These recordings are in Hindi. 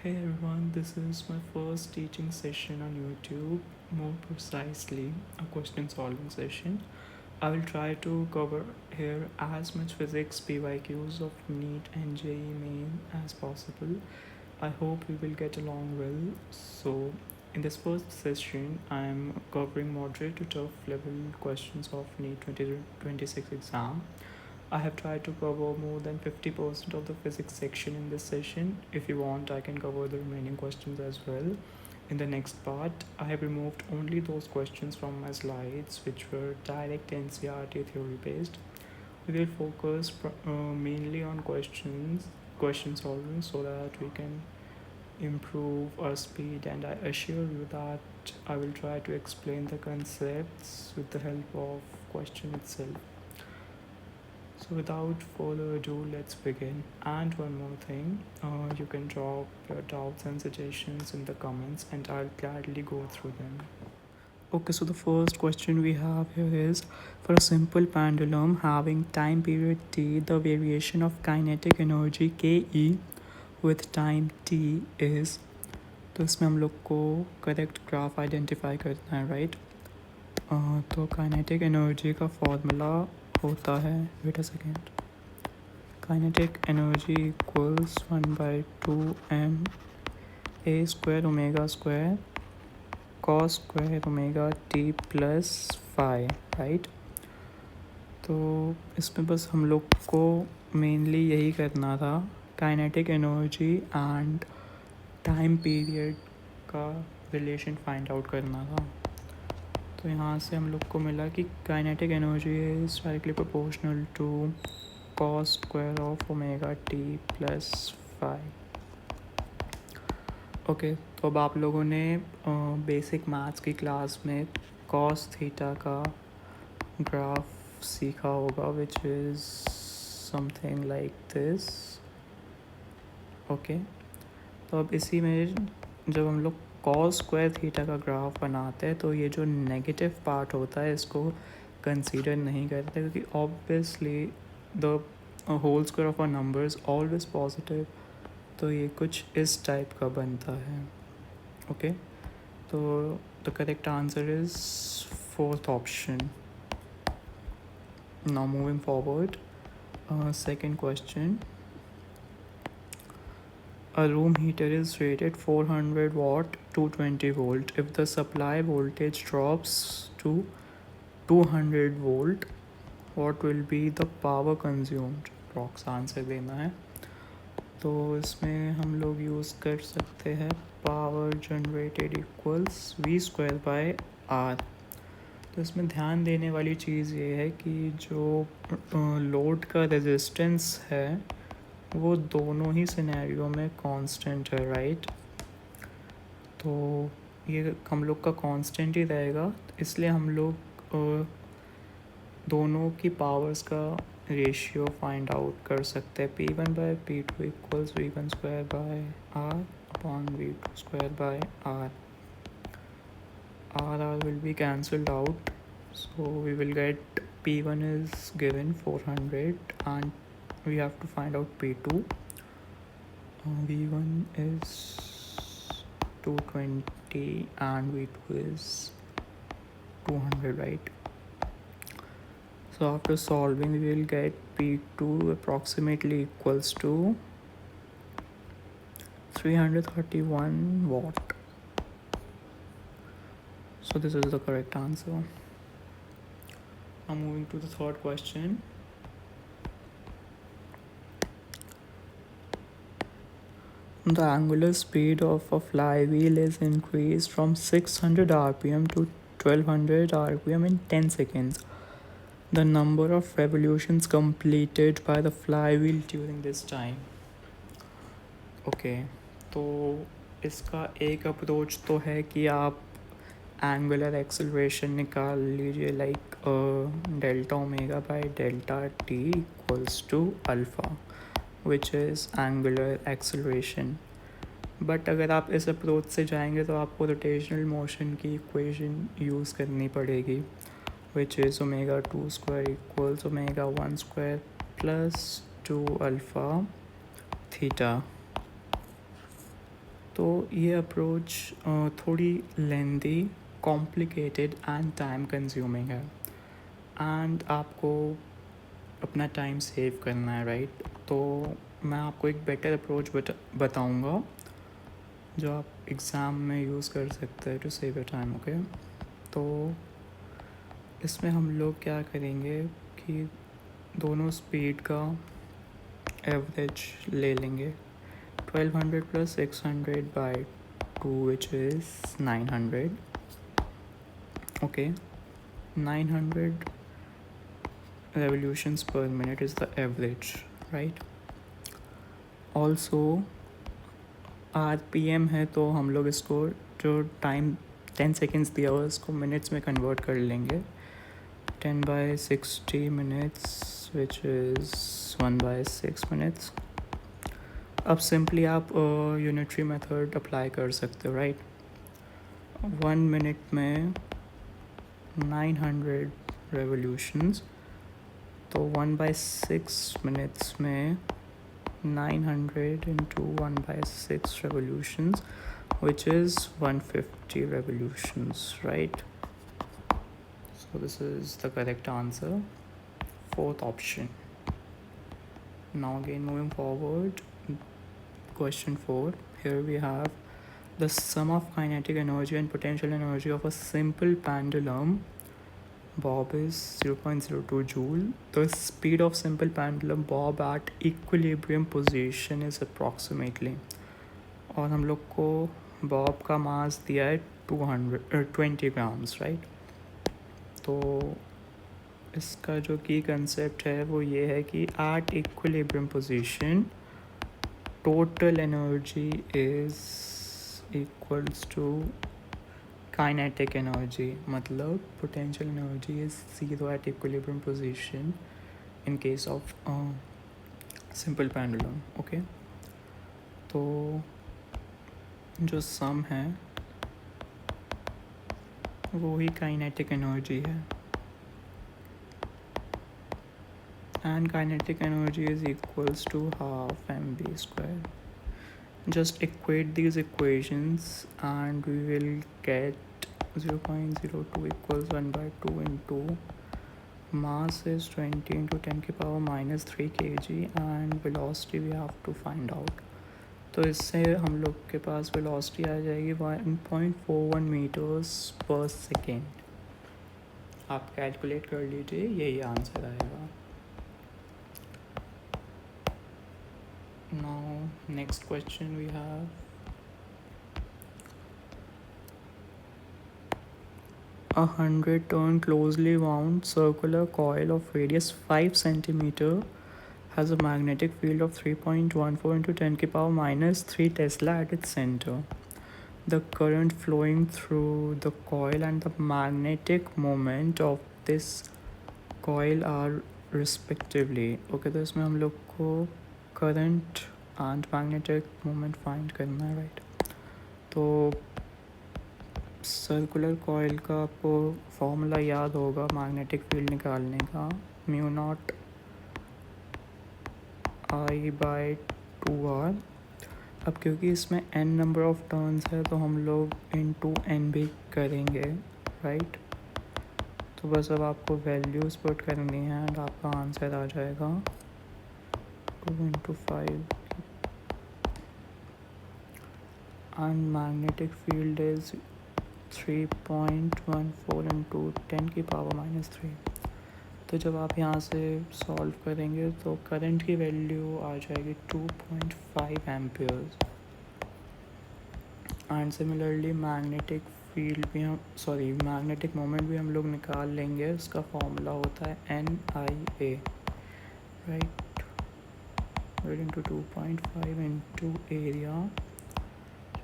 Hey everyone, this is my first teaching session on YouTube, more precisely a question solving session. I will try to cover here as much physics PYQs of NEET and JEE main as possible. I hope we will get along well. So, in this first session, I am covering moderate to tough level questions of NEET 2026 exam. I have tried to cover more than 50% of the physics section in this session. If you want, I can cover the remaining questions as well. In the next part, I have removed only those questions from my slides which were direct NCERT theory based. We will focus mainly on question solving so that we can improve our speed, and I assure you that I will try to explain the concepts with the help of question itself. So without further ado, let's begin. And one more thing, you can drop your doubts and suggestions in the comments and I'll gladly go through them. Okay, so the first question we have here is, for a simple pendulum having time period t, the variation of kinetic energy ke with time t is, तो इसमें हम लोग को करेक्ट ग्राफ आइडेंटिफाई करना है, राइट? तो काइनेटिक एनर्जी का फॉर्मूला होता है, wait a second, kinetic energy equals 1/2m a square omega square cos square omega t plus phi, right? तो इसमें बस हम लोग को मेनली यही करना था, kinetic energy and time period का रिलेशन फाइंड आउट करना था. तो यहाँ से हम लोग को मिला कि kinetic energy is directly proportional to cos square of omega t plus five. Okay, तो अब आप लोगों ने बेसिक मैथ्स की क्लास में कॉस थीटा का ग्राफ सीखा होगा, which is something like this. Okay, तो अब इसी में जब हम लोग कॉस स्क्वायर थीटा का ग्राफ बनाते हैं तो ये जो नेगेटिव पार्ट होता है इसको कंसीडर नहीं करते, क्योंकि obviously the whole square of a number is always positive. तो ये कुछ इस टाइप का बनता है. ओके, तो the correct answer is fourth option. Now moving forward, second question. A room heater is rated 400 watt 220 volt. If the supply voltage drops to 200 volt, what will be the power consumed? Prox answer देना है. तो इसमें हम लोग यूज़ कर सकते हैं power generated equals V square by R. तो इसमें ध्यान देने वाली चीज़ ये है कि जो लोड का रेजिस्टेंस है वो दोनों ही सिनेरियो में कांस्टेंट है, राइट? तो ये हम लोग का कांस्टेंट ही रहेगा, इसलिए हम लोग दोनों की पावर्स का रेशियो फाइंड आउट कर सकते हैं. P1/P2 equals V1 square by R upon V2 square by R. R will be cancelled out, so we will get P1 is given 400 and we have to find out P2. V1 is 220 and V2 is 200, right? So after solving we will get P2 approximately equals to 331 watt. So this is the correct answer. Now moving to the third question. The angular speed of a flywheel is increased from 600 rpm to 1200 rpm in 10 seconds. The number of revolutions completed by the flywheel during this time. Okay, तो इसका एक अप्रोच तो है कि आप एंगुलर एक्सेलरेशन निकाल लीजिए, like delta omega by delta t equals to alpha, which is angular acceleration. But अगर आप इस अप्रोच से जाएंगे तो आपको रोटेशनल मोशन की इक्वेशन यूज़ करनी पड़ेगी, which is omega 2 square equals omega 1 square plus 2 alpha theta. तो ये अप्रोच थोड़ी lengthy, complicated and time consuming है, एंड आपको अपना टाइम सेव करना है, राइट? तो मैं आपको एक बेटर अप्रोच बताऊंगा जो आप एग्ज़ाम में यूज़ कर सकते हैं to save your time, okay? तो इसमें हम लोग क्या करेंगे कि दोनों स्पीड का एवरेज ले लेंगे, 1200 plus 600 by 2 which is 900, okay? 900 revolutions per minute is the average, right? Also RPM है, तो हम लोग इसको जो टाइम 10 सेकेंड्स दिया हुआ इसको मिनट्स में कन्वर्ट कर लेंगे, 10/60 minutes which is 1/6 minutes. अब सिंपली आप यूनिटरी मेथड अप्लाई कर सकते हो, राइट? 1 मिनट में 900 revolutions, तो 1/6 minutes में 900 into 1/6 revolutions, which is 150 revolutions, right? So this is the correct answer, fourth option. Now again moving forward, question 4. Here we have the sum of kinetic energy and potential energy of a simple pendulum bob is 0.02 joule. The speed of simple pendulum bob at equilibrium position is approximately, और हम लोग को बॉब का मास दिया है 20 ग्राम्स, राइट? तो इसका जो की कंसेप्ट है वो ये है कि at equilibrium position total energy is equals to kinetic energy, मतलब potential energy is zero at equilibrium position in case of simple pendulum, okay? तो जो सम है वो ही काइनेटिक एनर्जी है, and kinetic energy is equals to half mv square. Just equate these equations and we will get 0.02 equals 1/2 into mass is 20 into 10 की power minus 3 kg and velocity we have to find out. तो इससे हम लोग के पास velocity आ जाएगी 1.41 meters per second. आप कैलकुलेट कर लीजिए, यही आंसर आएगा. Now next question we have, a 100-turn closely wound circular coil of radius 5 centimeter has a magnetic field of 3.14 into 10 की power minus 3 Tesla at its center. The current flowing through the coil and the magnetic moment of this coil are respectively. Okay, तो इसमें हम लोग को current and magnetic moment find करना है, राइट? तो सर्कुलर कॉइल का आपको फॉर्मूला याद होगा मैग्नेटिक फील्ड निकालने का, μ0 I/2r. अब क्योंकि इसमें n नंबर ऑफ टर्न्स है तो हम लोग इनटू n भी करेंगे, राइट? तो बस अब आपको वैल्यूज पुट करनी है एंड आपका आंसर आ जाएगा 2 into 5, and magnetic field is 3.14 into 10 की पावर minus 3. तो जब आप यहाँ से सॉल्व करेंगे तो करंट की वैल्यू आ जाएगी 2.5 amperes, and similarly magnetic field भी मैग्नेटिक मोमेंट भी हम लोग निकाल लेंगे. उसका फॉर्मूला होता है NIA, right? into 2.5 into area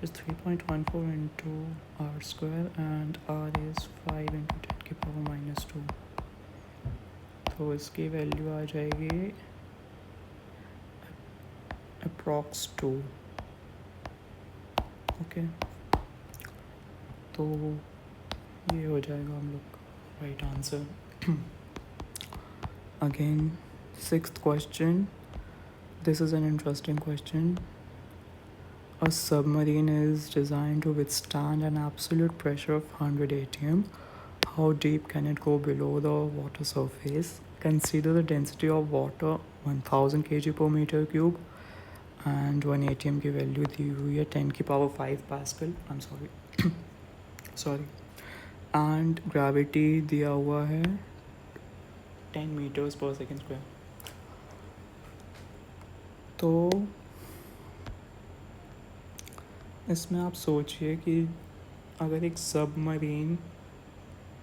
is 3.14 into r square and r is 5 into 10 की पावर minus 2. तो इसकी वैल्यू आ जाएगी अप्रॉक्स 2, ओके? तो ये हो जाएगा हम लोग का right answer. Again 6th question. This is an interesting question. A submarine is designed to withstand an absolute pressure of 100 atm. How deep can it go below the water surface? Consider the density of water 1000 kg per meter cube and 1 atm की वैल्यू दी हुई है 10 की power 5 pascal. I'm sorry. And gravity दिया हुआ है 10 मीटर्स पर सेकेंड स्क्वायर. तो इसमें आप सोचिए कि अगर एक सबमरीन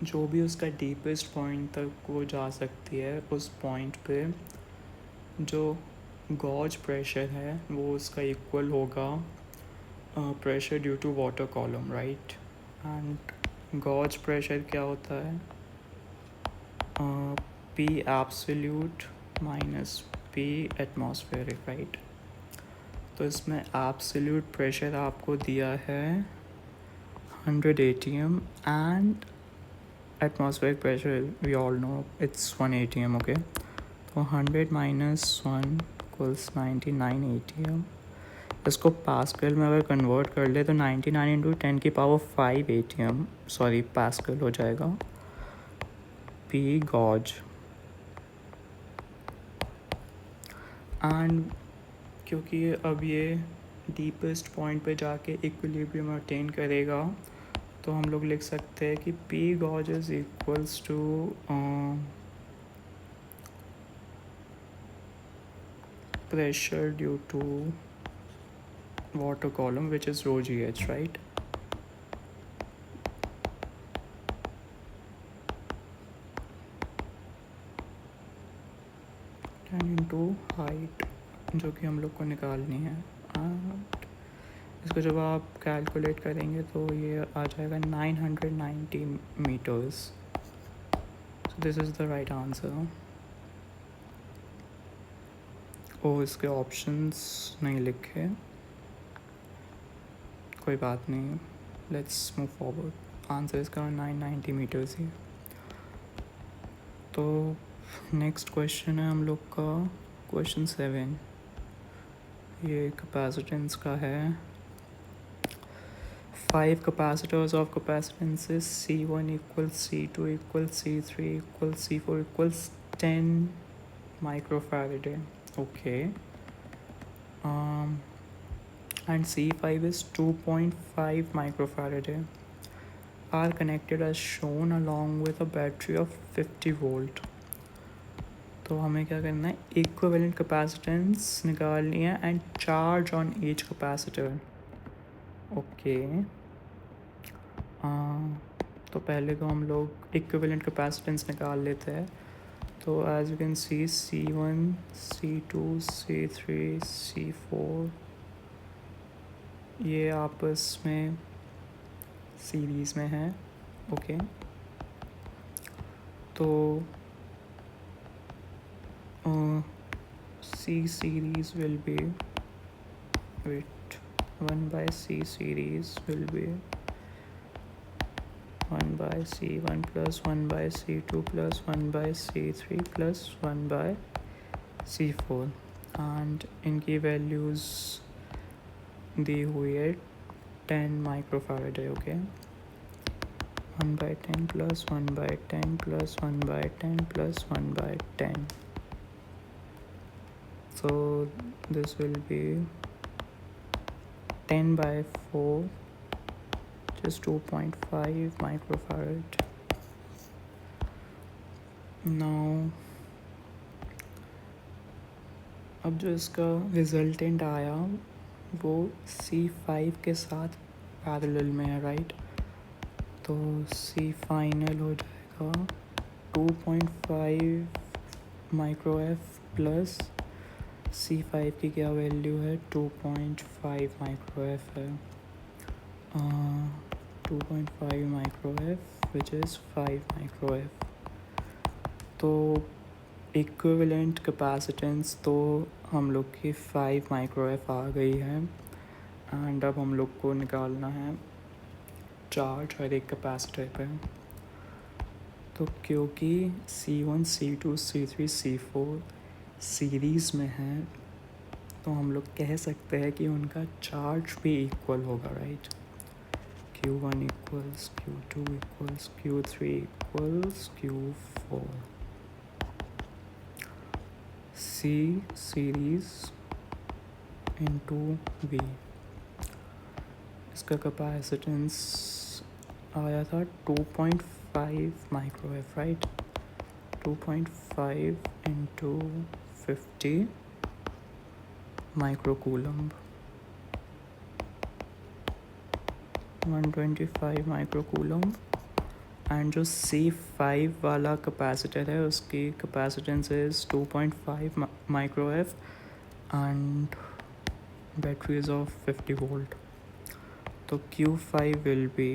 जो भी उसका डीपेस्ट पॉइंट तक वो जा सकती है, उस पॉइंट पे जो गॉज प्रेशर है वो उसका इक्वल होगा pressure due to water column, right. And gauge pressure क्या होता है? P absolute minus P atmospheric, right. तो इसमें एब्सोल्यूट प्रेशर आपको दिया है 100 atm and atmospheric pressure we all know it's 1 atm. Okay, तो 100 माइनस 1 इक्वल्स 99 atm. इसको पास्कल में अगर कन्वर्ट कर ले तो 99 इंटू 10 की पावर 5 atm पास्कल हो जाएगा. P gauge. एंड क्योंकि अब ये डीपेस्ट पॉइंट पे जाके इक्विलिब्रियम अटेन करेगा, तो हम लोग लिख सकते हैं कि P gauge is equals to pressure due to water column which is rho g h, right. Into height जो कि हम लोग को निकालनी है. इसको जब आप कैलकुलेट करेंगे तो ये आ जाएगा 990 metres. So this is the right answer. ओ इसके ऑप्शंस नहीं लिखे, कोई बात नहीं, लेट्स मूव फॉरवर्ड. आंसर इसका 990 मीटर्स ही. तो नेक्स्ट क्वेश्चन है हम लोग का क्वेश्चन 7. ये कैपेसिटेंस का है. 5 capacitors of capacitances C1 equals C2 equals C3 equals C4 equals 10 microfarad. Okay. And C5 is 2.5 microfarad are connected as shown along with a battery of 50 volt. तो हमें क्या करना है? इक्विवेलेंट कैपेसिटेंस निकालनी है and charge on each capacitor. Okay, तो पहले तो हम लोग इक्विवेलेंट कैपेसिटेंस निकाल लेते हैं. तो as you can see C1 C2 C3 C4 ये आपस में सीरीज़ में है. ओके, तो C series will be 1 by C series will be 1 by C1 plus 1 by C2 plus 1 by C3 plus 1 by C4 and इनकी वैल्यूज़ दी हुई है 10 माइक्रोफैरड है. Okay, 1 by 10 plus 1 by 10 plus 1 by 10 plus 1 by 10. So this will be 10 by 4, just 2.5 microfarad. Now अब जो इसका रिजल्टेंट आया वो C5 के साथ पैरेलल में है, राइट. तो C फाइनल हो जाएगा 2.5 माइक्रो एफ प्लस C5 की क्या वैल्यू है? 2.5 माइक्रो एफ है. 2.5 micro F which is 5 micro F. तो इक्विवेलेंट कैपेसिटेंस तो हम लोग की 5 माइक्रो एफ आ गई है. एंड अब हम लोग को निकालना है चार्ज हर एक कैपेसिटर पे. तो क्योंकि C1 C2 C3 C4 series में है तो हम लोग कह सकते हैं कि उनका चार्ज भी इक्वल होगा, right. Q1 equals Q2 equals Q3 equals Q4. C series into V. इसका कैपेसिटेंस आया था 2.5 micro F, right. 2.5 into 50 micro coulomb, 125 micro coulomb. And जो C5 वाला कैपेसिटर है उसकी capacitance is 2.5 micro F and battery is of 50 volt. तो Q5 will be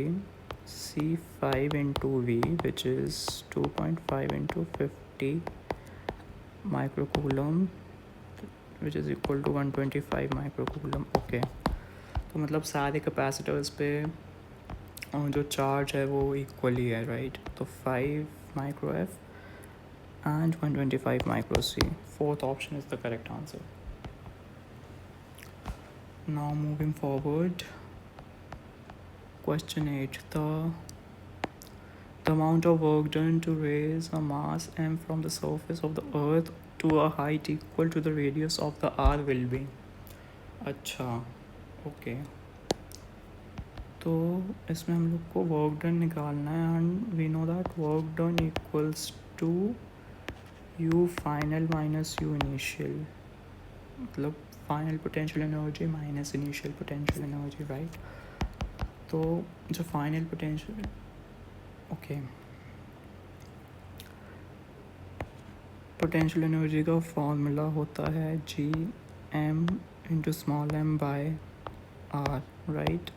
C5 into V, which is 2.5 into 50 microcoulomb, which is equal to 125 microcoulomb. Okay, तो मतलब सारे कैपेसिटर्स पे जो चार्ज है वो इक्वली है, राइट। तो 5 micro F and 125 micro C. Fourth option is the correct answer. Now moving forward, question 8. The amount of work done to raise a mass m from the surface of the earth to a height equal to the radius of the r will be. अच्छा, ओके, तो इसमें हम लोग को वर्क डन निकालना है and we know that work done equals to U final minus U initial, मतलब final potential energy minus initial potential energy, right. तो जो final potential, okay, potential energy का फॉर्मूला होता है G M into small M by r, right.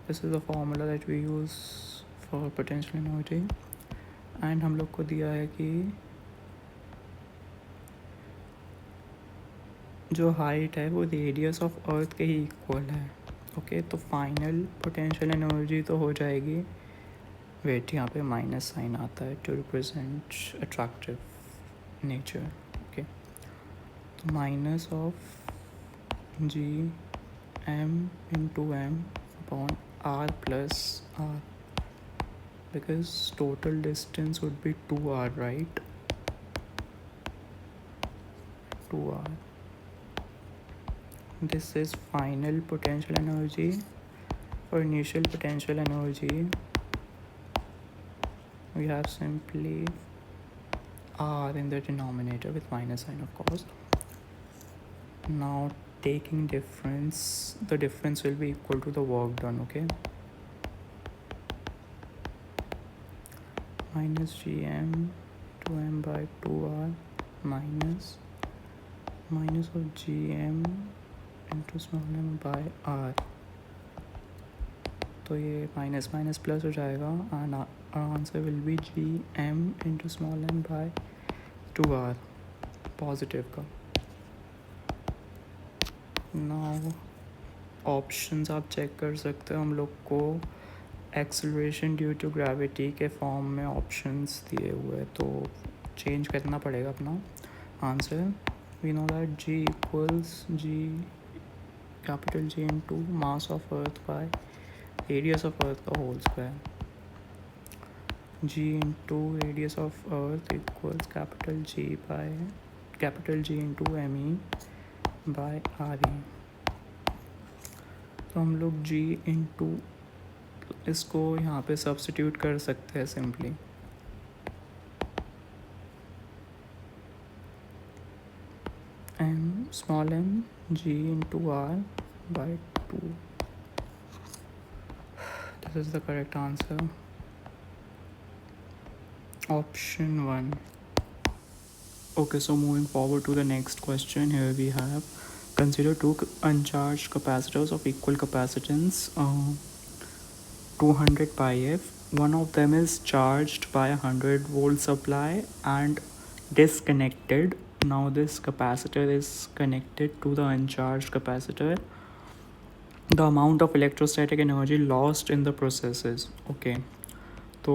This is the formula that we use for potential energy. And हम लोग को दिया है कि जो हाइट है वो रेडियस ऑफ अर्थ के ही इक्वल है, ओके। तो फाइनल पोटेंशियल एनर्जी तो हो जाएगी, वेट यहाँ पे माइनस साइन आता है to represent attractive nature, okay. तो minus of G M into m upon r plus r, because total distance would be 2r, right, 2r. This is final potential energy. For initial potential energy we have simply r in the denominator with minus sign, of course. Now taking difference, the difference will be equal to the work done, okay. Minus gm 2m by 2r minus of gm into small M by R. तो ये माइनस माइनस प्लस हो जाएगा and answer will be G M into small M by 2r positive का। नाउ ऑप्शंस आप चेक कर सकते हो, हम लोग को एक्सेलरेशन ड्यू टू ग्रेविटी के फॉर्म में ऑप्शंस दिए हुए हैं, तो चेंज करना पड़ेगा अपना answer. We know that G equals G capital G into mass of earth by radius of earth का whole square. G into radius of earth equals capital G into me by re. तो हम लोग G into इसको यहाँ पे सब्स्टिट्यूट कर सकते हैं simply. Small m G into R by 2. This is the correct answer. Option 1. Okay, so moving forward to the next question. Here we have, consider two uncharged capacitors of equal capacitance, 200 pi f. One of them is charged by a 100 volt supply and disconnected. Now this capacitor is connected to the uncharged capacitor. The amount of electrostatic energy lost in the process is, okay. तो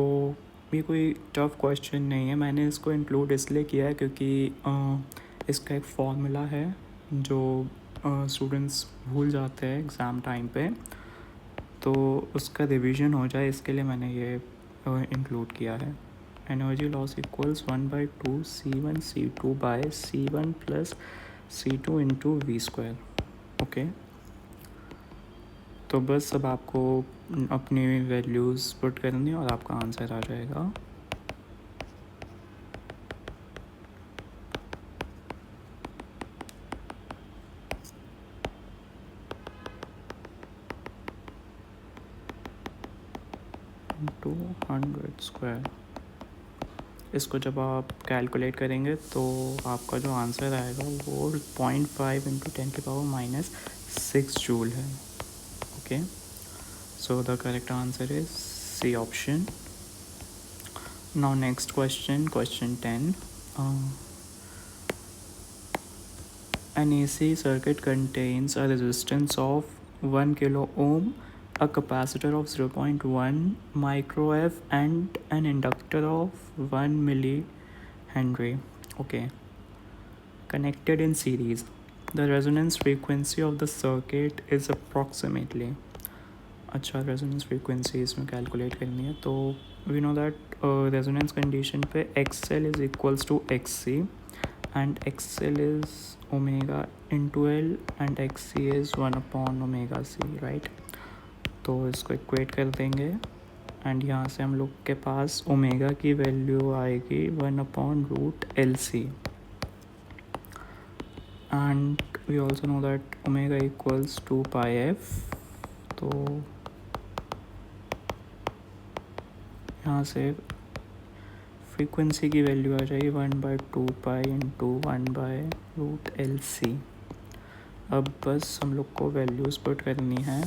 ये कोई टफ क्वेश्चन नहीं है, मैंने इसको इंक्लूड इसलिए किया है क्योंकि इसका एक फॉर्मूला है जो स्टूडेंट्स भूल जाते हैं एग्ज़ाम टाइम पे, तो उसका रिवीजन हो जाए, इसके लिए मैंने ये इंक्लूड किया है। Energy loss equals 1/2 C1 C2 by C1 plus C2 into V²। Okay, तो बस अब आपको अपनी वैल्यूज़ पुट करनी और आपका आंसर आ जाएगा। टू 100²। इसको जब आप कैलकुलेट करेंगे तो आपका जो आंसर आएगा वो 0.5 इंटू 10⁻⁻6 जूल है। Okay, so the correct answer is C option. Now next question, question 10. An AC circuit contains a resistance of 1 kilo ohm, a capacitor of 0.1 microF, and an inductor of 1 millihenry. Okay, connected in series. The resonance frequency of the circuit is approximately. अच्छा, रेजोनेंस फ्रीक्वेंसी इसमें कैलकुलेट करनी है, तो we know that resonance condition पे XL is equals to XC and XL is omega into L and XC is 1/omega C, right? तो इसको इक्वेट कर देंगे एंड यहाँ से हम लोग के पास ओमेगा की वैल्यू आएगी 1/√LC and we also know that omega equals 2πf। तो यहाँ से फ्रीक्वेंसी की वैल्यू आ जाएगी 1/2π इंटू 1/√LC। अब बस हम लोग को वैल्यूज़ पुट करनी है।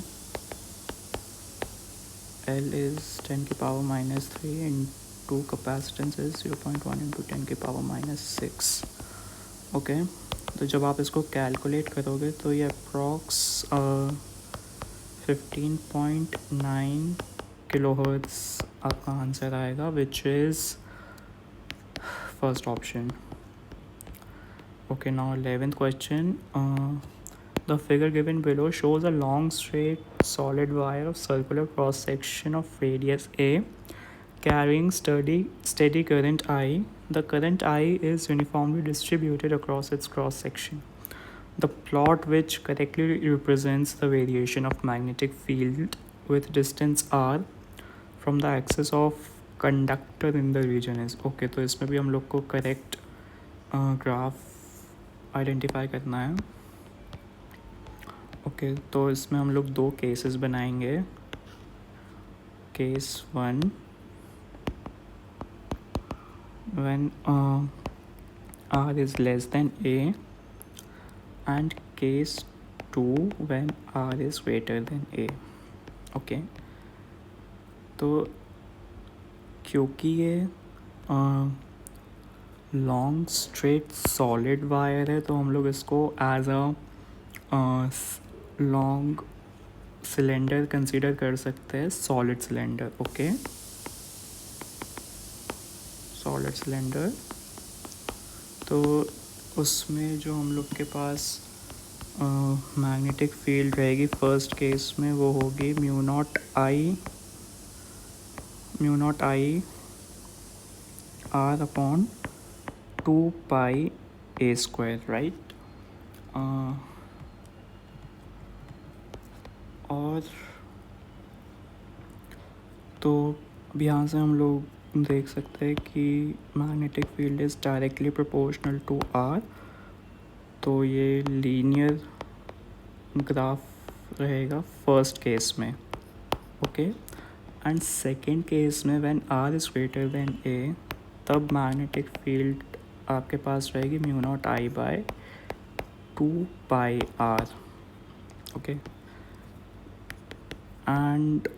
L is 10⁻³ into capacitance is 0.1 into 10⁻⁻6। Okay, तो जब आप इसको कैलकुलेट करोगे तो ये अप्रॉक्स 15.9 किलोहर्ट्ज़ आपका आंसर आएगा, which is first option. Okay, now 11th question. The figure given below shows a long straight solid wire of circular cross section of radius A carrying steady current I. The current I is uniformly distributed across its cross section. The plot which correctly represents the variation of magnetic field with distance r from the axis of conductor in the region is. Okay, तो इसमें भी हम लोग को करेक्ट ग्राफ आइडेंटिफाई करना है। ओके, तो इसमें हम लोग दो केसेस बनाएंगे। Case 1 when r is less than a and case 2 when r is greater than a. Okay, तो क्योंकि ये लॉन्ग स्ट्रेट सॉलिड वायर है तो हम लोग इसको as a long cylinder consider कर सकते हैं, solid cylinder. Okay, solid cylinder. तो उसमें जो हम लोग के पास मैग्नेटिक फील्ड रहेगी फर्स्ट केस में वो होगी mu not I r/2πa², right. और तो अब यहाँ से हम लोग देख सकते हैं कि magnetic field is directly proportional to r, तो ये लीनियर ग्राफ रहेगा फर्स्ट केस में। ओके, एंड सेकेंड केस में when r is greater than a, तब मैग्नेटिक फील्ड आपके पास रहेगी mu naught I/2πr। Okay, and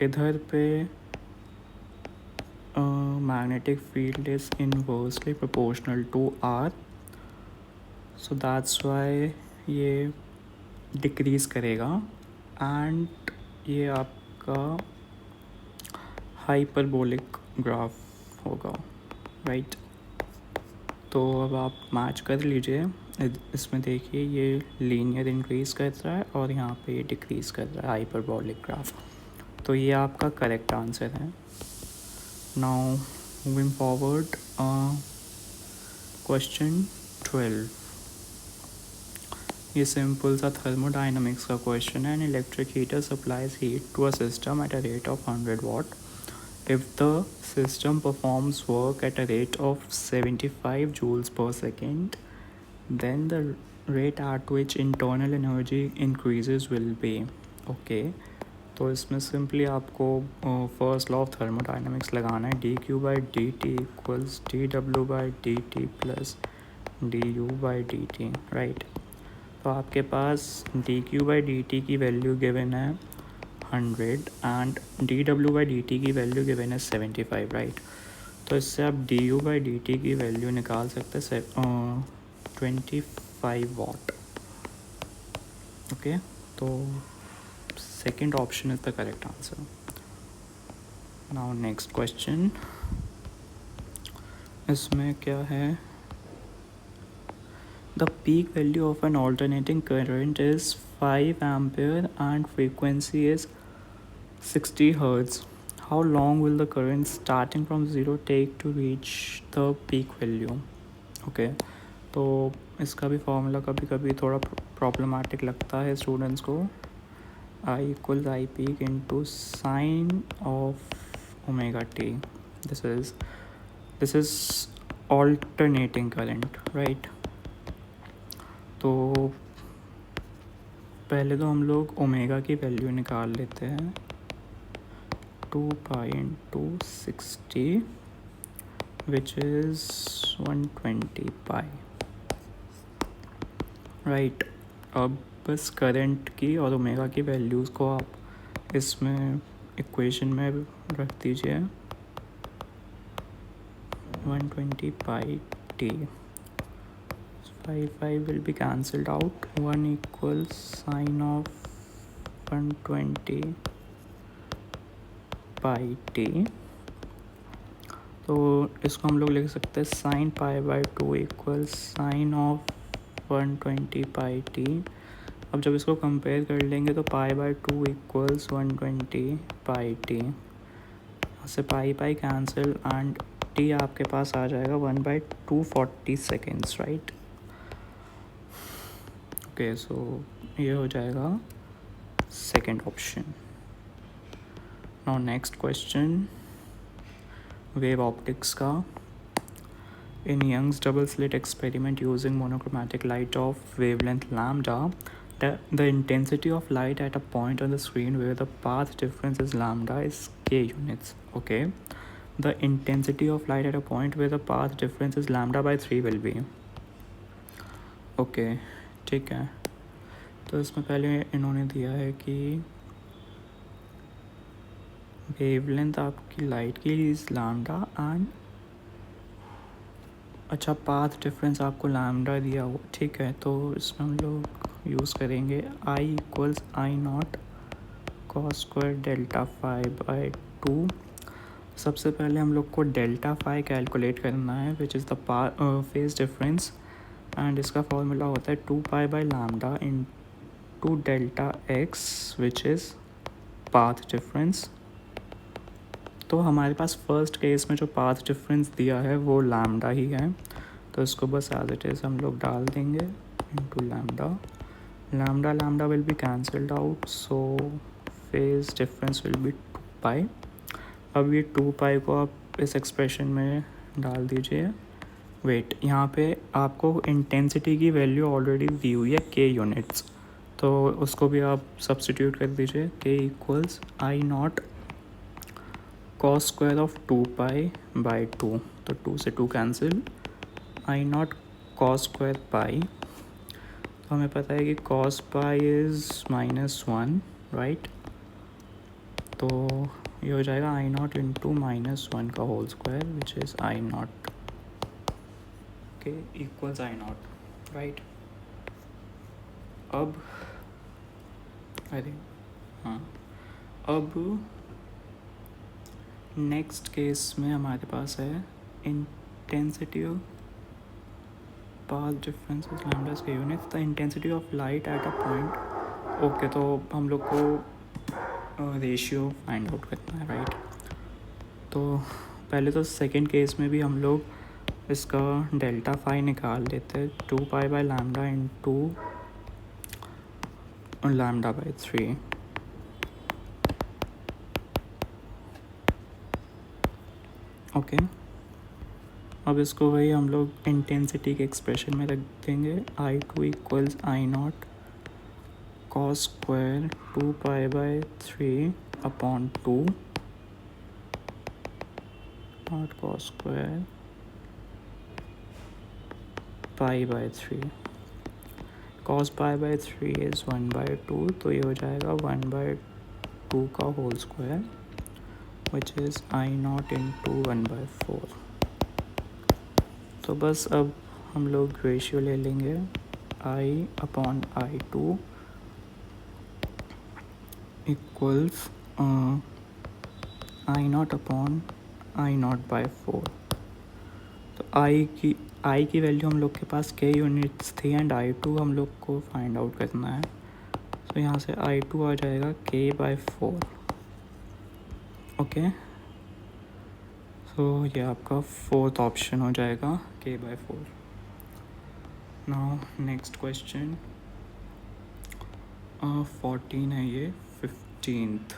इधर पे magnetic field is inversely proportional to r, so that's why ये डिक्रीज़ करेगा एंड ये आपका हाइपरबोलिक ग्राफ होगा, राइट। तो अब आप मैच कर लीजिए इसमें देखिए ये लीनियर इंक्रीज़ कर रहा है और यहाँ पे ये डिक्रीज़ कर रहा है हाइपरबोलिक ग्राफ। तो ये आपका करेक्ट आंसर है। Now moving forward, question 12। ये सिंपल सा थर्मोडाइनमिक्स का क्वेश्चन है। An electric heater supplies heat to a system at a rate of 100 watt. If the system performs work at a rate of 75 joules per second, then the rate at which internal energy increases will be. Okay, तो इसमें सिंपली आपको फर्स्ट लॉ ऑफ थर्मोडाइनमिक्स लगाना है। D q by d t equals d डब्ल्यू by d t plus d u by d t, right. तो आपके पास d q by d t की वैल्यू गिवन है 100 एंड डी डब्ल्यू बाई डी टी की वैल्यू गिवन है 75, राइट। तो इससे आप d u by d t की वैल्यू निकाल सकते हैं 25 वाट। ओके, तो second option is the correct answer. Now next question, इसमें क्या है? The peak value of an alternating current is 5 ampere and frequency is 60 hertz. How long will the current starting from 0 take to reach the peak value? Okay, तो इसका भी फॉर्मूला कभी कभी थोड़ा प्रॉब्लमेटिक लगता है स्टूडेंट्स को। I equals I peak into sine of omega t. This is alternating current, right? तो पहले तो हम लोग ओमेगा की वैल्यू निकाल लेते हैं। 2 pi into 60 which is 120 pi, right. अब बस करंट की और ओमेगा की वैल्यूज़ को आप इसमें इक्वेशन में रख दीजिए। 120 pi T, 5 will be cancelled out. 1 equals sine of 120 pi t. तो इसको हम लोग लिख सकते हैं sine pi by 2 equals sine of 120 pi t. अब जब इसको कंपेयर कर लेंगे तो pi by 2 equals 120 pi t. यहाँ से pi pi cancel and t आपके पास आ जाएगा 1/240 सेकेंड्स, राइट। ओके, सो ये हो जाएगा second option. Now next question wave optics का। In Young's double slit experiment using monochromatic light of wavelength lambda, the intensity of light at a point on the screen where the path difference is lambda is k units. Okay, the intensity of light at a point where the path difference is lambda by 3 will be. Okay, ठीक है। तो इसमें पहले इन्होंने दिया है कि वेवलेंथ आपकी लाइट की इज़ लैम्डा एंड अच्छा पाथ डिफरेंस आपको लैम्डा दिया हुआ, ठीक है। तो इसमें हम लोग यूज़ करेंगे I equals I not cos square delta phi by 2। सबसे पहले हम लोग को डेल्टा फाई कैलकुलेट करना है which is the phase difference, and इसका फॉर्मूला होता है 2 pi by lambda into delta x which is path difference. तो हमारे पास फर्स्ट केस में जो पाथ डिफरेंस दिया है वो लैम्डा ही है, तो इसको बस एज इट इज़ हम लोग डाल देंगे into lambda. Lambda lambda will be cancelled out, so phase difference will be 2 पाई। अब ये 2 पाई को आप इस एक्सप्रेशन में डाल दीजिए। वेट, यहाँ पे आपको इंटेंसिटी की वैल्यू ऑलरेडी दी हुई है k यूनिट्स, तो उसको भी आप सब्स्टिट्यूट कर दीजिए। k equals I not cos square of 2 pi by 2, तो 2 से 2 cancel, I not cos square pi. तो हमें पता है कि कॉस पाई इज़ -1, राइट। तो ये हो जाएगा आई नॉट इंटू -1 का whole square which is I not के इक्वल्स आई नॉट, राइट। अब अरे हाँ, अब नेक्स्ट केस में हमारे पास है intensity path difference is lambda square units, the intensity of light at a point. Okay तो हम लोग को रेशियो फाइंड आउट करना है, राइट? तो पहले तो सेकंड केस में भी हम लोग इसका डेल्टा फाई निकाल लेते हैं, 2 pi by lambda into lambda by 3. Okay अब इसको वही हम लोग इंटेंसिटी के एक्सप्रेशन में रख देंगे, I2 equals I0 cos square 2 pi by 3 upon 2 not cos square pi by 3. cos pi by 3 is 1/2, तो ये हो जाएगा 1/2 का whole square which is I0 into 1/4. तो बस अब हम लोग रेशियो ले लेंगे, I/I2 equals I0 upon I0/4. तो I की वैल्यू हम लोग के पास k यूनिट्स थी एंड I2 हम लोग को फाइंड आउट करना है. तो यहाँ से I2 आ जाएगा k/4. ओके तो ये आपका फोर्थ ऑप्शन हो जाएगा, k/4. नाउ नेक्स्ट क्वेश्चन 14 है ये, 15th.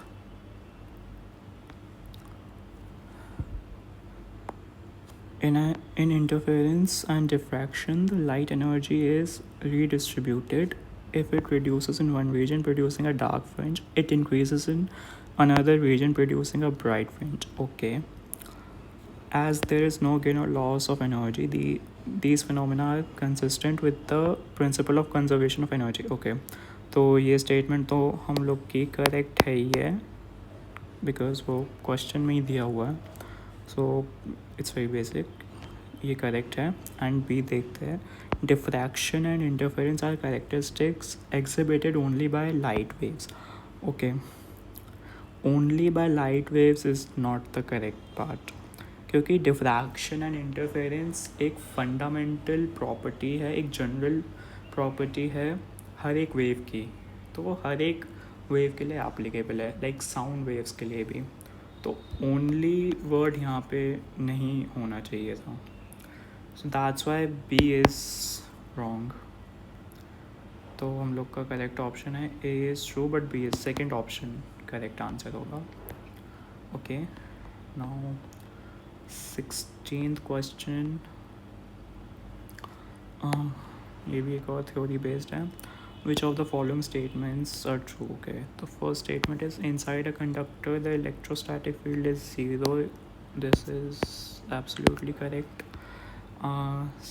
In interference and diffraction, the light energy is redistributed. If it reduces in one region producing a dark fringe, it increases in another region producing a bright fringe. Okay. As there is no gain or loss of energy, these phenomena are consistent with the principle of conservation of energy. Okay. तो ये स्टेटमेंट तो हम लोग की करेक्ट है ही है, बिकॉज वो क्वेश्चन में ही दिया हुआ है. सो इट्स वेरी बेसिक, ये करेक्ट है. एंड बी देखते हैं, diffraction and interference are characteristics exhibited only by light waves. Okay only by light waves is not the correct part, क्योंकि डिफ्रैक्शन एंड इंटरफेरेंस एक फंडामेंटल प्रॉपर्टी है, एक जनरल प्रॉपर्टी है हर एक वेव की. तो वो हर एक वेव के लिए एप्लीकेबल है, लाइक साउंड वेव्स के लिए भी. तो ओनली वर्ड यहाँ पे नहीं होना चाहिए था. So that's why B is wrong. तो हम लोग का करेक्ट ऑप्शन है A is true but B is second option correct answer होगा. ओके नाउ 16th क्वेश्चन, ये भी एक और थ्योरी बेस्ड है. Which of the following statements are true? Okay, the first statement is inside a conductor the electrostatic field is 0. This is absolutely correct.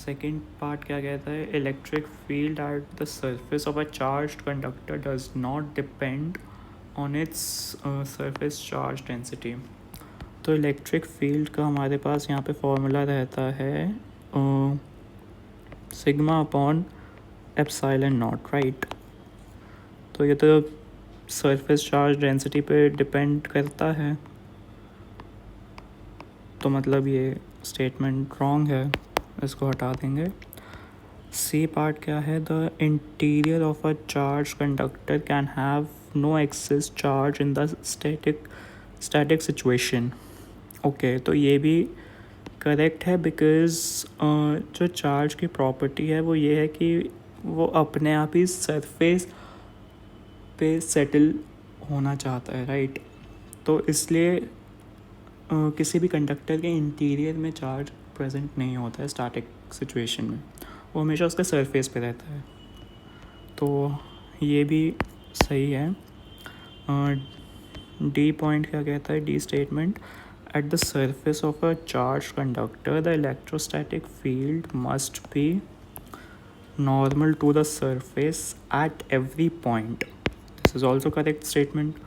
Second part क्या कहता है, electric field at the surface of a charged conductor does not depend on its surface charge density. तो इलेक्ट्रिक फील्ड का हमारे पास यहाँ पे फॉर्मूला रहता है sigma upon epsilon not, right? तो ये तो सरफेस चार्ज डेंसिटी पे डिपेंड करता है, तो मतलब ये स्टेटमेंट रॉन्ग है, इसको हटा देंगे. सी पार्ट क्या है, the interior of a charge conductor can have no excess charge in the static situation. Okay तो ये भी करेक्ट है, बिकॉज जो चार्ज की प्रॉपर्टी है वो ये है कि वो अपने आप ही सरफेस पे सेटल होना चाहता है, राइट? तो इसलिए किसी भी कंडक्टर के इंटीरियर में चार्ज प्रेजेंट नहीं होता है स्टैटिक सिचुएशन में, वो हमेशा उसके सरफेस पे रहता है. तो ये भी सही है. डी पॉइंट क्या कहता है, D statement, at the surface of a charged conductor the electrostatic field must be normal to the surface at every point. This is also correct statement.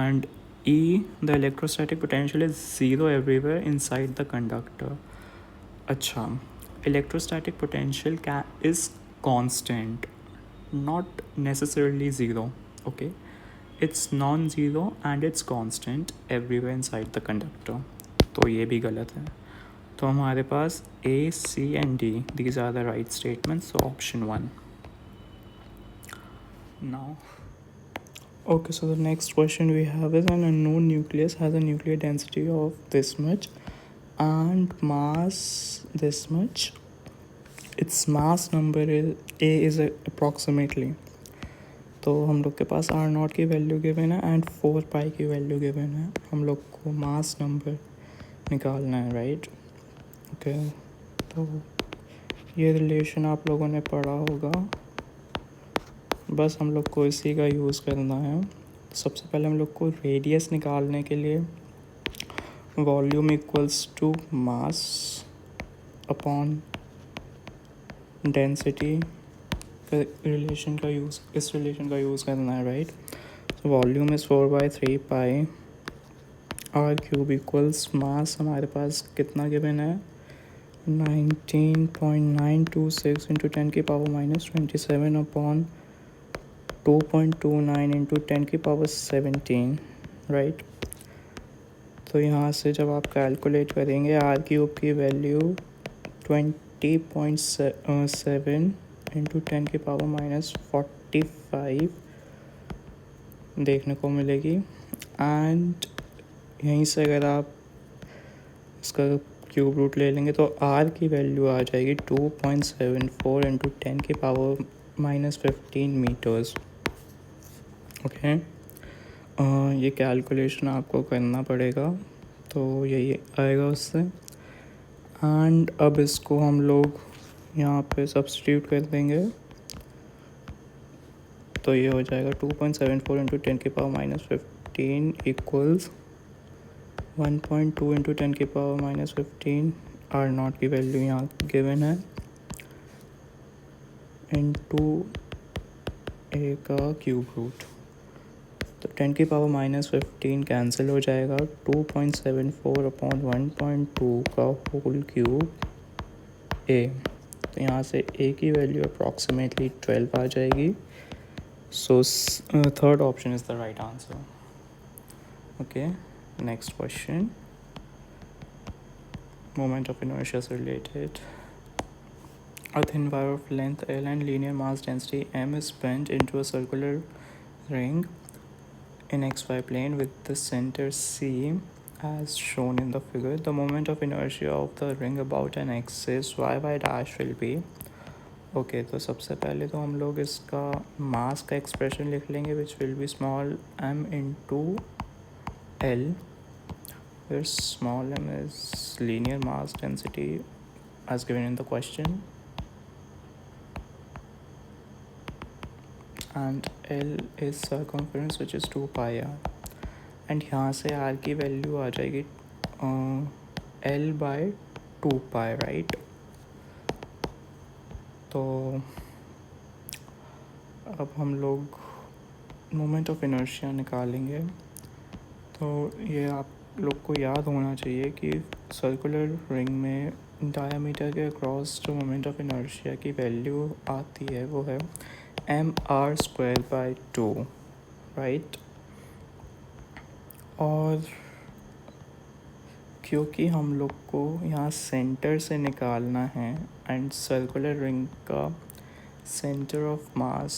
And E, the electrostatic potential is 0 everywhere inside the conductor. अच्छा, electrostatic potential is constant, not necessarily 0. Okay, it's non-zero and it's constant everywhere inside the conductor. तो ये भी गलत है. तो तो हमारे पास A, C and D, these are the right statements, so option 1. Now, okay, so the next question we have is an unknown nucleus has a nuclear density of this much and mass this much. Its mass number is A is approximately. तो हम लोग के पास R0 की वैल्यू गिवन है एंड 4 पाई की वैल्यू गिवन है. हम लोग को मास नंबर निकालना है, राइट? ओके, तो ये रिलेशन आप लोगों ने पढ़ा होगा, बस हम लोग को इसी का यूज़ करना है. सबसे पहले हम लोग को रेडियस निकालने के लिए volume equals to mass upon density इस रिलेशन का यूज़ करना है, राइट? तो volume is 4/3 pi r cube equals mass हमारे पास कितना गिवन है 19.926 इंटू 10 की पावर -27 अपॉन 2.29 इंटू 10 की पावर 17, राइट? तो यहाँ से जब आप कैलकुलेट करेंगे आर क्यूब की वैल्यू 20.7 इंटू 10 की पावर -45 देखने को मिलेगी. एंड यहीं से अगर आप इसका क्यूब रूट ले लेंगे तो आर की वैल्यू आ जाएगी 2.74 इंटू 10 की पावर -15 मीटर्स. ओके, ये कैलकुलेशन आपको करना पड़ेगा, तो यही आएगा उससे. एंड अब इसको हम लोग यहाँ पे सब्स्टिट्यूट कर देंगे, तो ये हो जाएगा 2.74 इंटू 10 की पावर -15 इक्वल्स 1.2 इंटू 10 की पावर -15 R0 की वैल्यू यहाँ गिवन है इंटू ए का क्यूब रूट. तो 10 की पावर -15 कैंसिल हो जाएगा. 2.74 अपॉन 1.2 का होल क्यूब ए. तो यहाँ से ए की वैल्यू अप्रॉक्सीमेटली 12 आ जाएगी. So third option is the right answer. Okay, next question. Moment of inertia is related. A thin wire of length L and linear mass density M is bent into a circular ring in XY plane with the center C as shown in the figure. The moment of inertia of the ring about an axis y dash will be. Okay, तो सबसे पहले तो हम लोग इसका मास का एक्सप्रेशन लिख लेंगे which will be small m into L, where small m is linear mass density as given in the question, and L is circumference which is 2 pi r. and यहाँ से r की वैल्यू आ जाएगी L/2 pi, राइट? तो अब हम लोग मोमेंट ऑफ इनर्शिया निकालेंगे. तो ये आप लोग को याद होना चाहिए कि सर्कुलर रिंग में डायमीटर के अक्रॉस जो मोमेंट ऑफ इनर्शिया की वैल्यू आती है वो है mr²/2, राइट? और क्योंकि हम लोग को यहाँ सेंटर से निकालना है एंड सर्कुलर रिंग का सेंटर ऑफ मास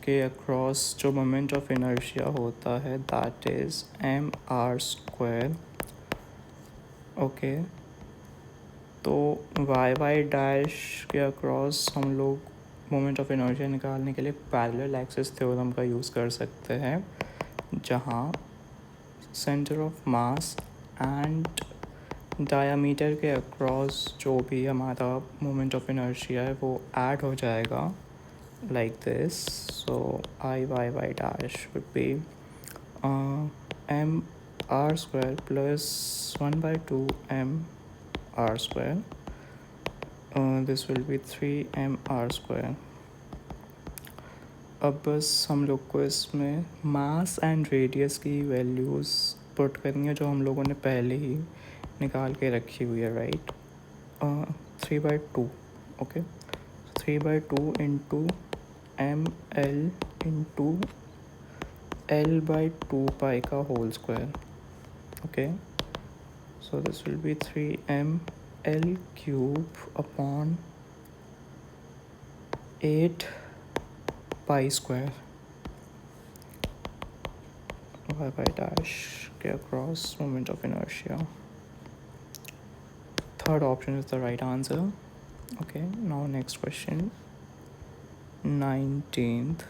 के अक्रॉस जो मोमेंट ऑफ इनर्शिया होता है दैट इज़ mr². ओके, तो y डैश के अक्रॉस हम लोग मोमेंट ऑफ इनर्शिया निकालने के लिए पैरेलल एक्सिस थ्योरम का यूज़ कर सकते हैं, जहाँ centre of mass and diameter के अक्रॉस जो भी हमारा मोमेंट ऑफ इनर्शिया है वो ऐड हो जाएगा like this. So I dash would be mr² plus 1/2 mr². This will be 3mr². अब बस हम लोग को इसमें मास एंड रेडियस की वैल्यूज़ पुट करनी है जो हम लोगों ने पहले ही निकाल के रखी हुई है, right? 3/2. Okay, 3/2 into ml into L/2 pi का whole square. Okay, so this will be 3m L cube upon 8 pi square y by dash k across moment of inertia. Third option is the right answer. Okay, now next question. 19th.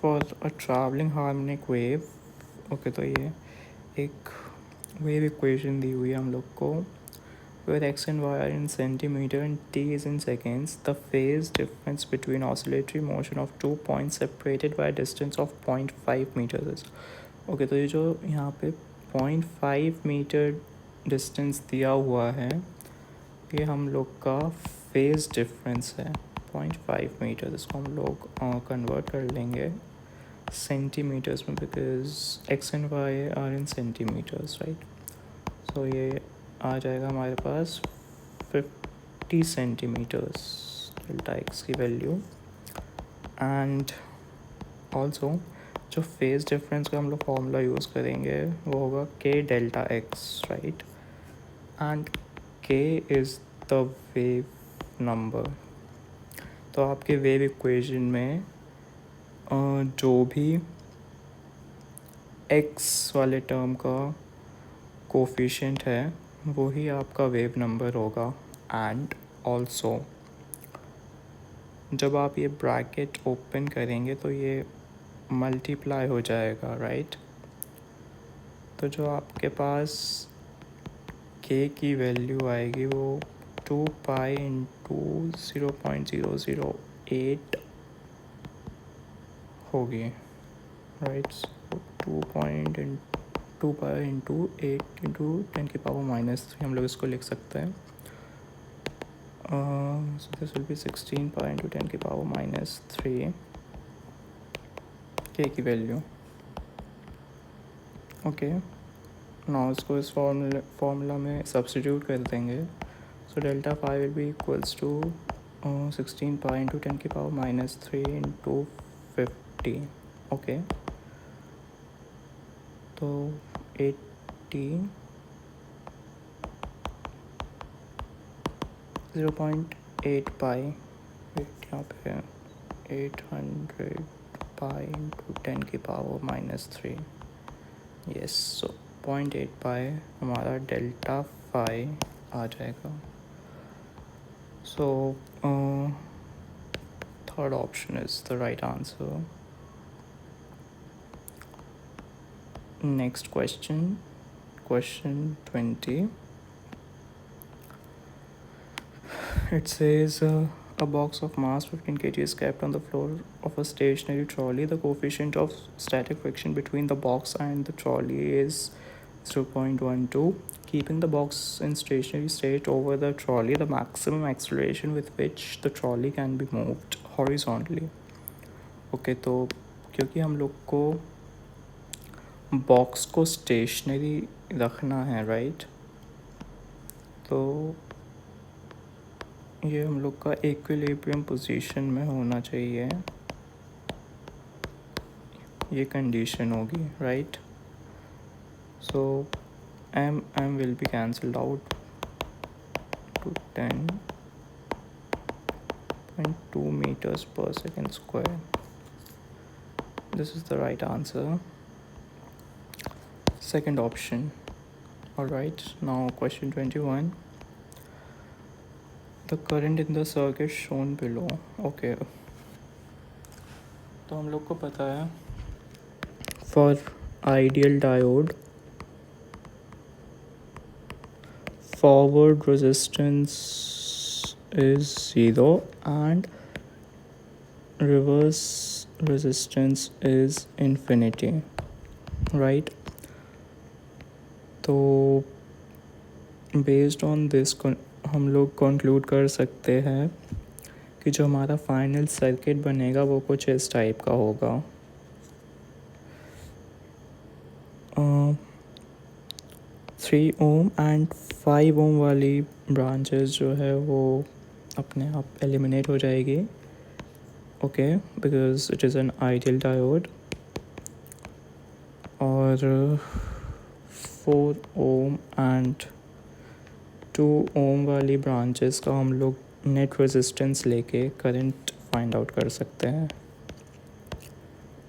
For a traveling harmonic wave, okay तो ये एक वेव इक्वेशन दी हुई है हम लोग को, where x and y are in centimeter and t is in seconds. The phase difference between oscillatory motion of 2 points separated by a distance of 0.5 meters is. Okay तो ये जो यहाँ पे 0.5 मीटर डिस्टेंस दिया हुआ है, ये हम लोग का फेज डिफरेंस है 0.5 मीटर. इसको हम लोग कन्वर्ट कर लेंगे सेंटीमीटर्स में, because x and y are in centimetres, right. So ये आ जाएगा हमारे पास 50 सेंटीमीटर्स डेल्टा एक्स की वैल्यू. एंड ऑल्सो जो फेज डिफरेंस का हम लोग फॉर्मूला यूज़ करेंगे वो होगा k delta x, right. And k is the wave number. तो आपके वेव इक्वेशन में जो भी एक्स वाले टर्म का कोफिशिएंट है वो ही आपका वेव नंबर होगा. एंड ऑल्सो जब आप ये ब्रैकेट ओपन करेंगे तो ये मल्टीप्लाई हो जाएगा, राइट. तो जो आपके पास के की वैल्यू आएगी वो 2 पाई इंटू 0.008 होगी, राइट. 2 पाई इंटू 8 इंटू 10⁻³ हम लोग इसको लिख सकते हैं. सो this will B 16 pi into 10⁻³ के की वैल्यू. ओके, नाउ इसको इस फॉर्मूला में सब्स्टिट्यूट कर देंगे. So delta phi will be equals to 16 pi into 10⁻³ into 50. Okay, तो 80 0.8 पाई, यहाँ पे 800 पाई इंटू 10⁻³ यस. सो 0.8 पाई हमारा डेल्टा फाई आ जाएगा. So third option is the right answer. Next question 20. It says a box of mass 15 kg is kept on the floor of a stationary trolley. The coefficient of static friction between the box and the trolley is 0.12. Keeping the box in stationary state over the trolley, the maximum acceleration with which the trolley can be moved horizontally. Okay, तो क्योंकि हम लोग को बॉक्स को स्टेशनरी रखना है, राइट, तो ये हम लोग का इक्विलिब्रियम पोजीशन में होना चाहिए, ये कंडीशन होगी, right. So M will be cancelled out to 10.2 meters per second square. This is the right answer. Second option. Alright, now question 21. The current in the circuit shown below. Okay, तो हम लोग को पता है for ideal diode forward resistance is 0 and reverse resistance is infinity, right. तो बेस्ड ऑन दिस हम लोग कंक्लूड कर सकते हैं कि जो हमारा फाइनल सर्किट बनेगा वो कुछ इस टाइप का होगा. 3 ohm एंड 5 ohm वाली ब्रांचेस जो है वो अपने आप एलिमिनेट हो जाएगी. Okay, because it is an ideal diode. और 4 ओम एंड 2 ओम वाली ब्रांचेस का हम लोग नेट रेजिस्टेंस लेके करंट फाइंड आउट कर सकते हैं.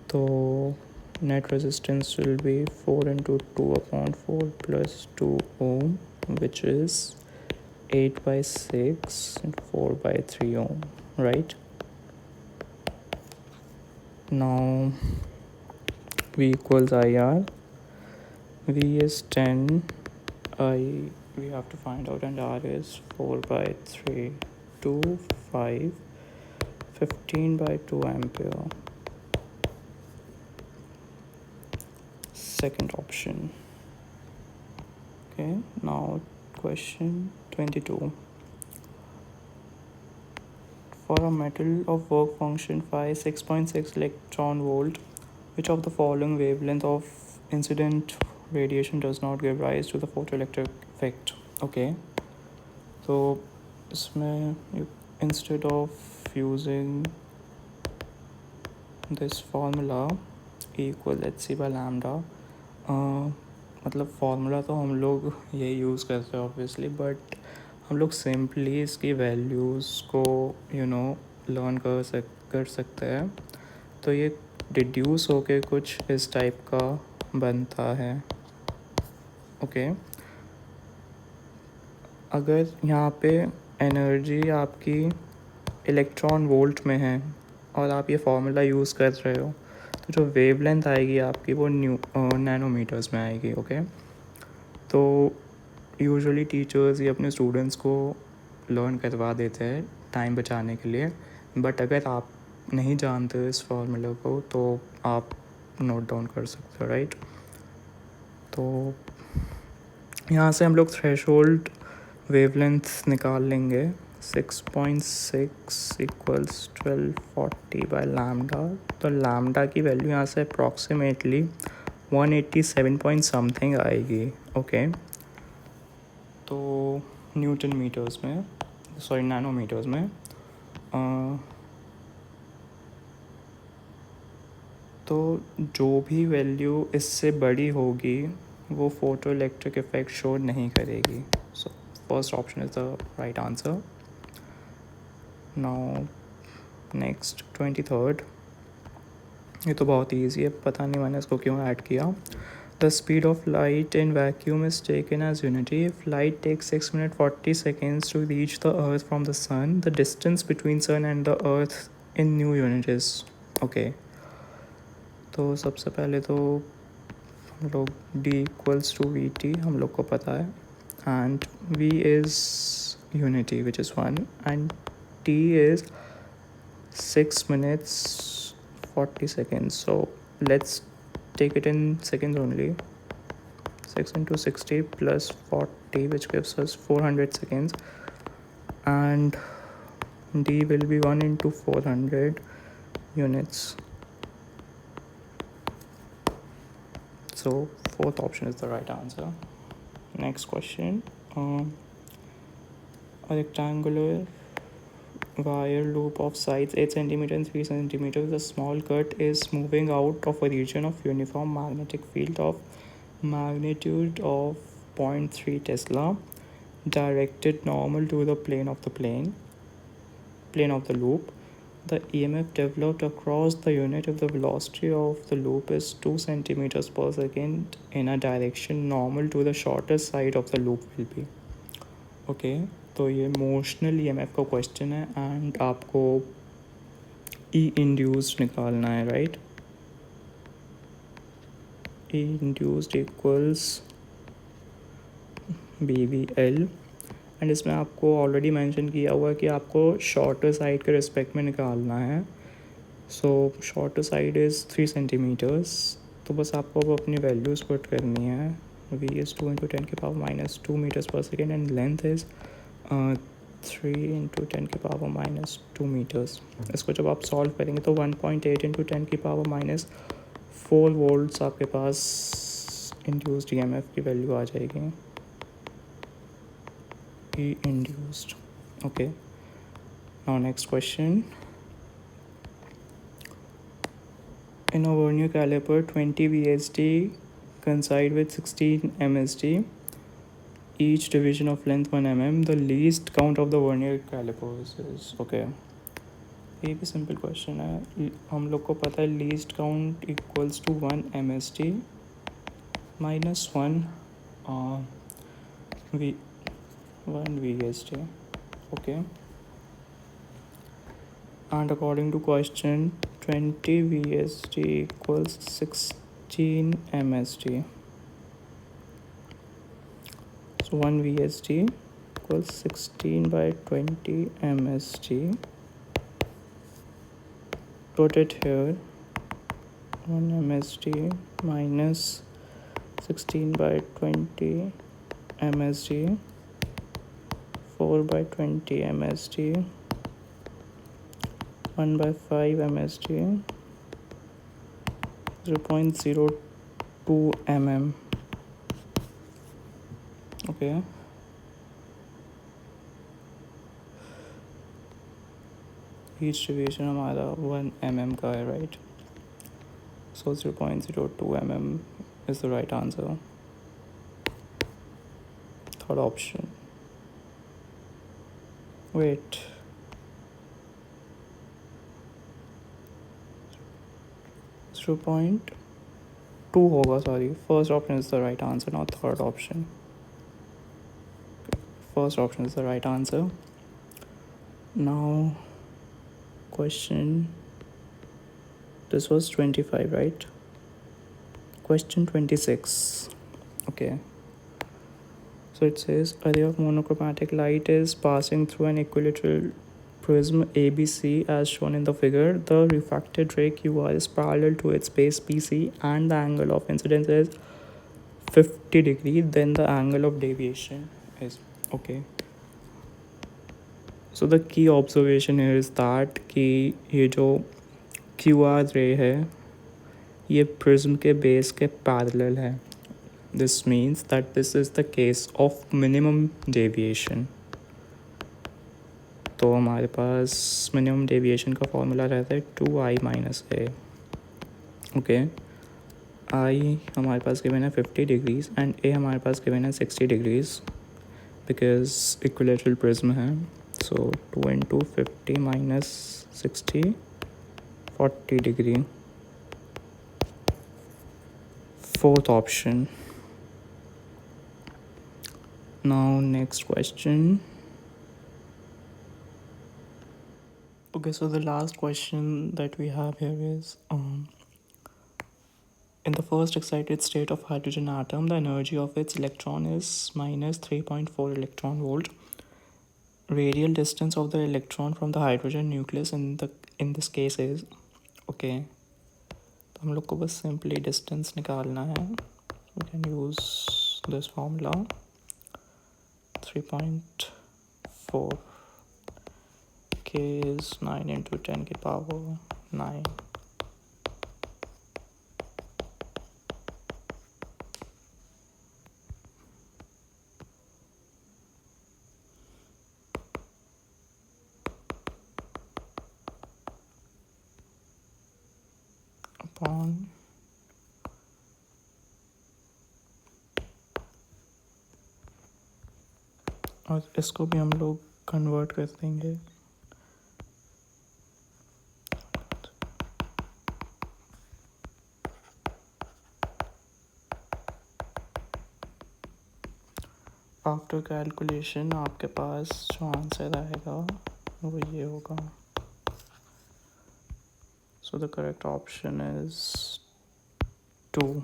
तो net resistance will be 4 into 2/4 plus 2 ohm, which is 8/6 and 4/3 ohm, right? Now V equals IR. V is 10, I we have to find out, and R is 4/3, 2, 5, 15/2 ampere. Second option. Okay, now question 22. For a metal of work function phi 6.6 electron volt, which of the following wavelength of incident radiation does not give rise to the photoelectric effect? Okay, so इसमें instead of using this formula E equal hc by lambda, मतलब फार्मूला तो हम लोग यही यूज़ करते हैं ऑब्वियसली, बट हम लोग सिंपली इसकी वैल्यूज़ को लर्न कर सकते हैं. तो ये डिड्यूस होके कुछ इस टाइप का बनता है. ओके, अगर यहाँ पे एनर्जी आपकी इलेक्ट्रॉन वोल्ट में है और आप ये फार्मूला यूज़ कर रहे हो, तो जो वेवलेंथ आएगी आपकी वो नैनोमीटर्स में आएगी. ओके, तो यूजुअली टीचर्स ये अपने स्टूडेंट्स को लर्न करवा देते हैं टाइम बचाने के लिए, बट अगर आप नहीं जानते इस फार्मूला को तो आप नोट डाउन कर सकते हो, राइट? तो यहाँ से हम लोग थ्रेशोल्ड वेवलेंथ निकाल लेंगे. 6.6 इक्वल्स 1240 बाय लैम्डा. तो लैम्डा की वैल्यू यहाँ से अप्रॉक्सीमेटली 187 पॉइंट समथिंग आएगी. ओके, तो न्यूटन मीटर्स में, सॉरी नैनोमीटर्स में. तो जो भी वैल्यू इससे बड़ी होगी वो फोटो इलेक्ट्रिक इफेक्ट शो नहीं करेगी. So first option is the right answer. Now next 23rd. ये तो बहुत ईजी है, पता नहीं मैंने इसको क्यों ऐड किया. The speed of light in vacuum is taken as unity. If light takes 6 minutes 40 seconds to reach the earth from the sun, the distance between sun and the earth in new unit is. Okay, तो सबसे पहले तो हम लोग D equals to VT हम लोग को पता है, and V is unity which is 1, and T is 6 minutes 40 seconds. So let's take it in seconds only. 6 into 60 plus 40, which gives us 400 seconds, and D will be 1 into 400 units. So fourth option is the right answer. Next question. A rectangular wire loop of sides 8 cm and 3 cm with a small cut is moving out of a region of uniform magnetic field of magnitude of 0.3 Tesla, directed normal to the plane of the loop. The EMF developed across the unit if the velocity of the loop is 2 centimeters per second in a direction normal to the shortest side of the loop will be. Okay, तो ये मोशनल EMF का क्वेश्चन है एंड आपको E इंड्यूस्ड निकालना है, right? E induced equals BVL, and इसमें आपको ऑलरेडी मेंशन किया हुआ है कि आपको शॉर्टर साइड के रिस्पेक्ट में निकालना है. सो शॉर्टर साइड इज़ 3 सेंटीमीटर्स. तो बस आपको अब अपनी वैल्यूज़ पुट करनी है. V is 2 into 10 की पावर माइनस 2 मीटर्स पर second and length is 3 into 10 की पावर माइनस 2 मीटर्स. इसको जब आप सॉल्व करेंगे तो 1.8 into 10 की पावर माइनस 4 वोल्ट्स आपके पास इंड्यूस्ड EMF की वैल्यू आ जाएगी. E induced. Okay, now next question. In a vernier caliper, 20 VSD coincide with 16 MSD, each division of length 1 mm, the least count of the vernier calipers is okay. ये भी सिंपल क्वेश्चन है. हम लोग को पता है least count equals to 1 MSD minus 1 V 1 VSD. Okay. And according to question, 20 VSD equals 16 MSD. So 1 VSD equals 16 by 20 MSD. Put it here. 1 MSD minus 16 by 20 MSD, 4 by 20 MSD, 1 by 5 MSD, 0.02 mm. Okay. Each deviation हमारा 1 mm का है, right? So 0.02 mm is the right answer. Third option. Wait. 0.2 होगा, sorry. First option is the right answer, not third option. First option is the right answer. Now, question. This was 25, right? Question 26. Okay. So it says a ray of monochromatic light is passing through an equilateral prism ABC as shown in the figure. The refracted ray QR is parallel to its base PC and the angle of incidence is 50 degree. Then the angle of deviation is okay. So the key observation here is that कि ये जो QR ray है ये प्रिज्म के बेस के पैरेलल है. This means that this is the case of minimum deviation. तो हमारे पास minimum deviation का फॉर्मूला रहता है 2i minus a. Okay. i हमारे पास गिवन है 50 डिग्रीज एंड a हमारे पास गिवन है 60 डिग्रीज बिकॉज इक्विलेटरल प्रिज्म है. सो 2 into 50 minus 60, 40 degree. Fourth option. Now next question. Okay, so the last question that we have here is in the first excited state of hydrogen atom, the energy of its electron is minus 3.4 electron volt. Radial distance of the electron from the hydrogen nucleus in this case is okay. तो हम लोग को बस simply distance निकालना है. We can use this formula 3.4. K is 9 into 10 की power 9. Upon और इसको भी हम लोग कन्वर्ट कर देंगे. आफ्टर कैलकुलेशन आपके पास जो आंसर आएगा वो ये होगा. So the correct option is 2.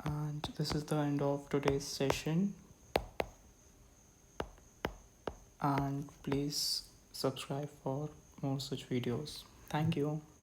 And this is the end of today's session. And please subscribe for more such videos. Thank you.